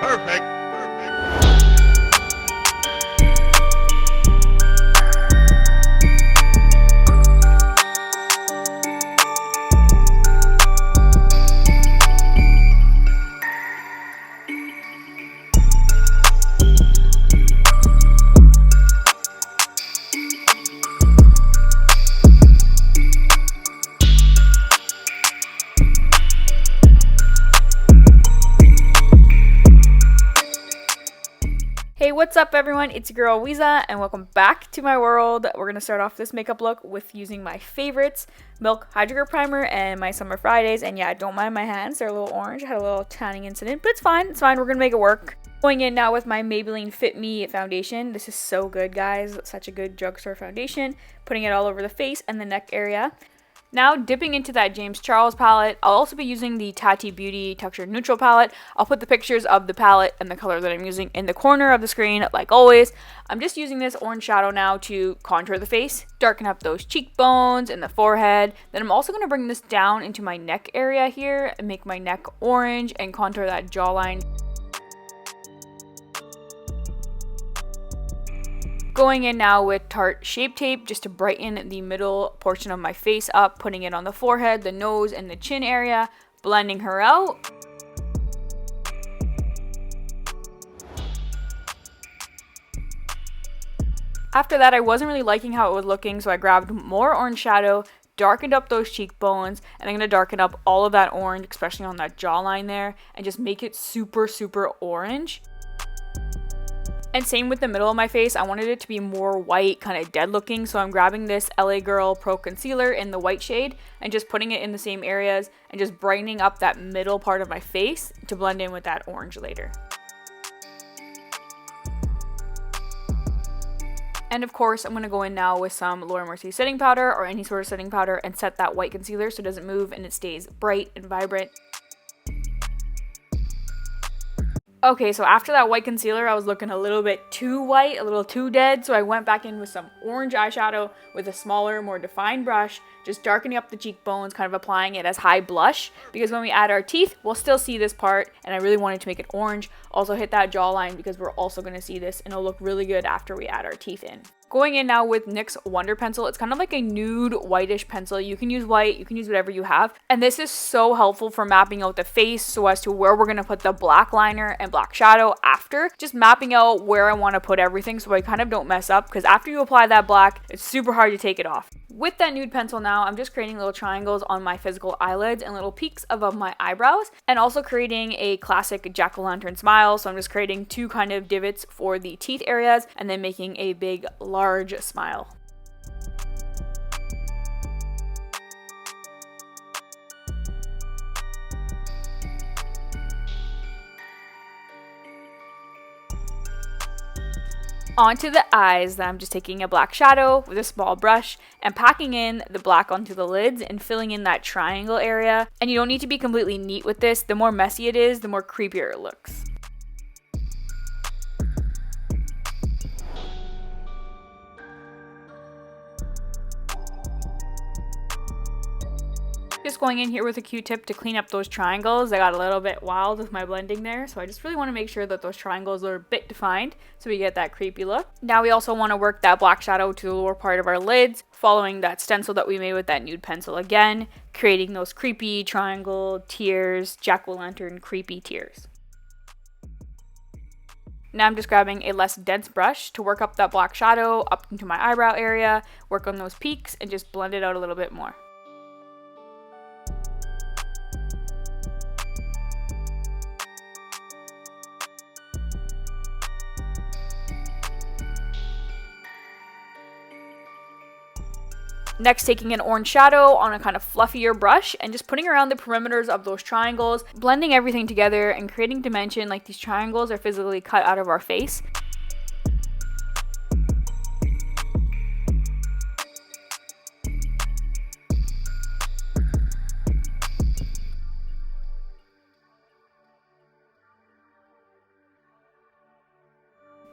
Perfect. Hey, what's up everyone? It's your girl Weeza and welcome back to my world. We're going to start off this makeup look with using my favorites, Milk Hydro Primer and my Summer Fridays. And yeah, don't mind my hands, they're a little orange. I had a little tanning incident, but it's fine. We're going to make it work. Going in now with my Maybelline Fit Me foundation. This is so good, guys. Such a good drugstore foundation. Putting it all over the face and the neck area. Now dipping into that James Charles palette, I'll also be using the Tati Beauty Texture Neutral palette. I'll put the pictures of the palette and the color that I'm using in the corner of the screen like always. I'm just using this orange shadow now to contour the face, darken up those cheekbones and the forehead. Then I'm also going to bring this down into my neck area here and make my neck orange and contour that jawline. Going in now with Tarte Shape Tape just to brighten the middle portion of my face up, putting it on the forehead, the nose, and the chin area, blending her out. After that, I wasn't really liking how it was looking, so I grabbed more orange shadow, darkened up those cheekbones, and I'm going to darken up all of that orange, especially on that jawline there, and just make it super, super orange. And same with the middle of my face, I wanted it to be more white, kind of dead looking, so I'm grabbing this LA Girl Pro Concealer in the white shade and just putting it in the same areas and just brightening up that middle part of my face to blend in with that orange later. And of course, I'm going to go in now with some Laura Mercier setting powder or any sort of setting powder and set that white concealer so it doesn't move and it stays bright and vibrant. Okay, so after that white concealer, I was looking a little bit too white, a little too dead, so I went back in with some orange eyeshadow with a smaller, more defined brush, just darkening up the cheekbones, kind of applying it as high blush, because when we add our teeth, we'll still see this part, and I really wanted to make it orange. Also hit that jawline because we're also going to see this, and it'll look really good after we add our teeth in. Going in now with NYX Wonder Pencil. It's kind of like a nude whitish pencil. You can use white, you can use whatever you have. And this is so helpful for mapping out the face so as to where we're going to put the black liner and black shadow after. Just mapping out where I want to put everything so I kind of don't mess up, because after you apply that black, it's super hard to take it off. With that nude pencil now, I'm just creating little triangles on my physical eyelids and little peaks above my eyebrows, and also creating a classic jack-o'-lantern smile. So I'm just creating two kind of divots for the teeth areas and then making a big, large smile. Onto the eyes, then I'm just taking a black shadow with a small brush and packing in the black onto the lids and filling in that triangle area. And you don't need to be completely neat with this. The more messy it is, the more creepier it looks. Just going in here with a Q-tip to clean up those triangles. I got a little bit wild with my blending there, so I just really want to make sure that those triangles are a bit defined so we get that creepy look. Now we also want to work that black shadow to the lower part of our lids, following that stencil that we made with that nude pencil again, creating those creepy triangle tears, jack-o'-lantern creepy tears. Now I'm just grabbing a less dense brush to work up that black shadow up into my eyebrow area, work on those peaks, and just blend it out a little bit more. Next, taking an orange shadow on a kind of fluffier brush and just putting around the perimeters of those triangles, blending everything together and creating dimension like these triangles are physically cut out of our face.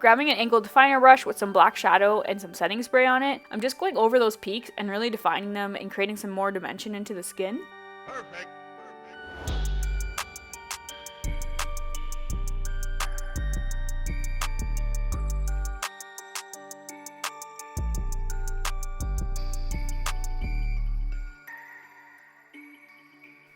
Grabbing an angled definer brush with some black shadow and some setting spray on it, I'm just going over those peaks and really defining them and creating some more dimension into the skin. Perfect.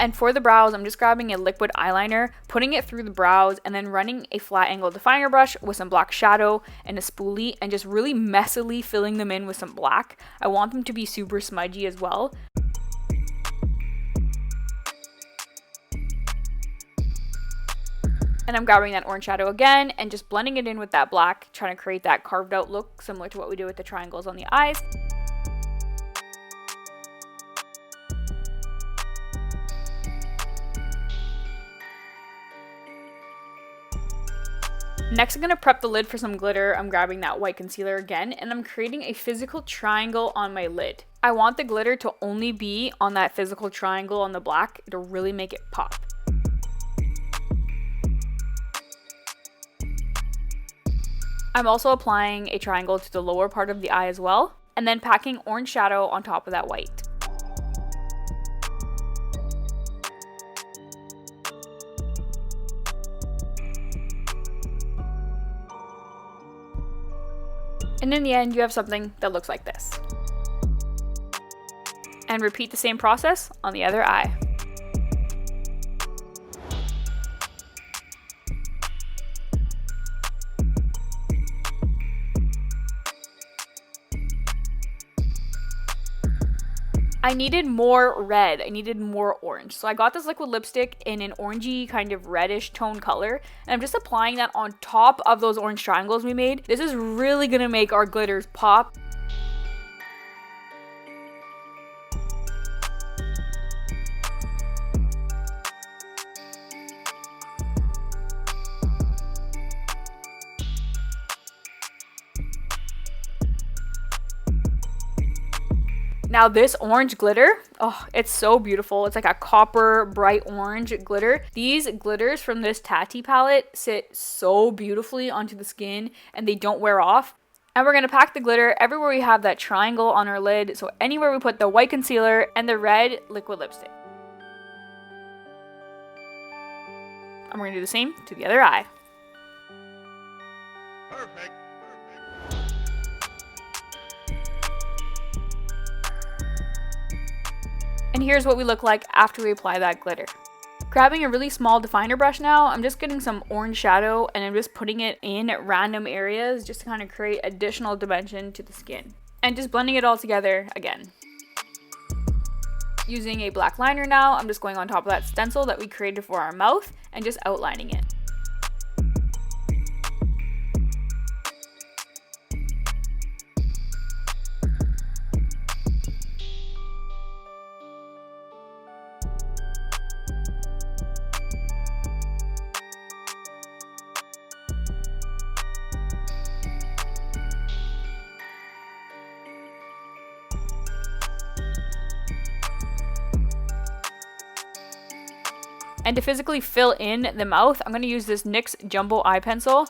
And for the brows, I'm just grabbing a liquid eyeliner, putting it through the brows, and then running a flat angle definer brush with some black shadow and a spoolie, and just really messily filling them in with some black. I want them to be super smudgy as well. And I'm grabbing that orange shadow again and just blending it in with that black, trying to create that carved out look similar to what we did with the triangles on the eyes. Next, I'm going to prep the lid for some glitter. I'm grabbing that white concealer again, and I'm creating a physical triangle on my lid. I want the glitter to only be on that physical triangle on the black to really make it pop. I'm also applying a triangle to the lower part of the eye as well, and then packing orange shadow on top of that white. And in the end, you have something that looks like this. And repeat the same process on the other eye. I needed more red, I needed more orange. So I got this liquid lipstick in an orangey kind of reddish tone color, and I'm just applying that on top of those orange triangles we made. This is really gonna make our glitters pop. Now this orange glitter, oh, it's so beautiful. It's like a copper bright orange glitter. These glitters from this Tati palette sit so beautifully onto the skin and they don't wear off. And we're going to pack the glitter everywhere we have that triangle on our lid. So anywhere we put the white concealer and the red liquid lipstick. And we're going to do the same to the other eye. Perfect. And here's what we look like after we apply that glitter. Grabbing a really small definer brush now, I'm just getting some orange shadow and I'm just putting it in random areas just to kind of create additional dimension to the skin. And just blending it all together again. Using a black liner now, I'm just going on top of that stencil that we created for our mouth and just outlining it. And to physically fill in the mouth, I'm going to use this NYX Jumbo Eye Pencil.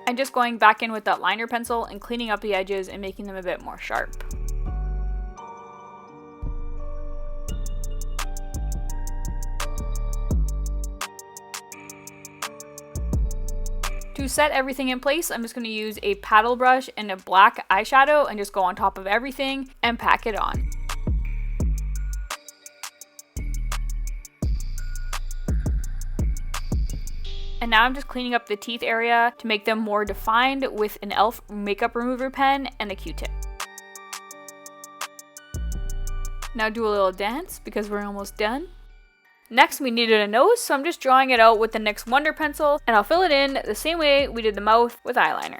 And just going back in with that liner pencil and cleaning up the edges and making them a bit more sharp. To set everything in place, I'm just going to use a paddle brush and a black eyeshadow and just go on top of everything and pack it on. And now I'm just cleaning up the teeth area to make them more defined with an e.l.f. makeup remover pen and a Q-tip. Now do a little dance because we're almost done. Next, we needed a nose, so I'm just drawing it out with the NYX Wonder Pencil, and I'll fill it in the same way we did the mouth with eyeliner.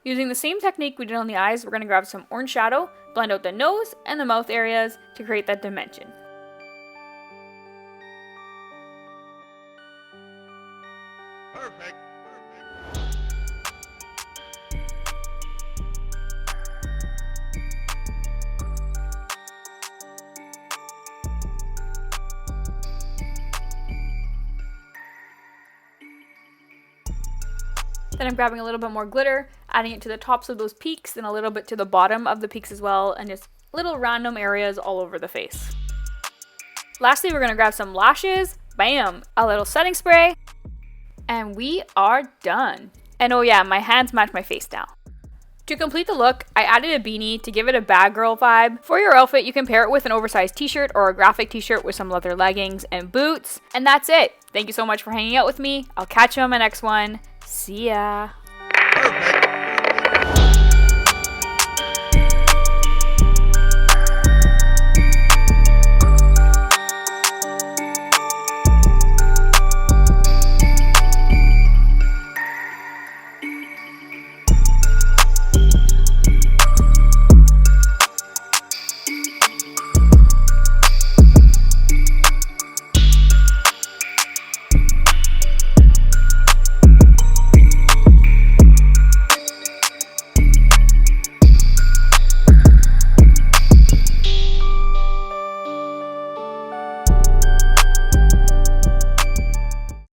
Using the same technique we did on the eyes, we're going to grab some orange shadow, blend out the nose and the mouth areas to create that dimension. Perfect. Then I'm grabbing a little bit more glitter, adding it to the tops of those peaks and a little bit to the bottom of the peaks as well, and just little random areas all over the face. Lastly, we're gonna grab some lashes, bam, a little setting spray, and we are done. And oh yeah, my hands match my face now. To complete the look, I added a beanie to give it a bad girl vibe. For your outfit, you can pair it with an oversized t-shirt or a graphic t-shirt with some leather leggings and boots. And that's it. Thank you so much for hanging out with me. I'll catch you on my next one. See ya.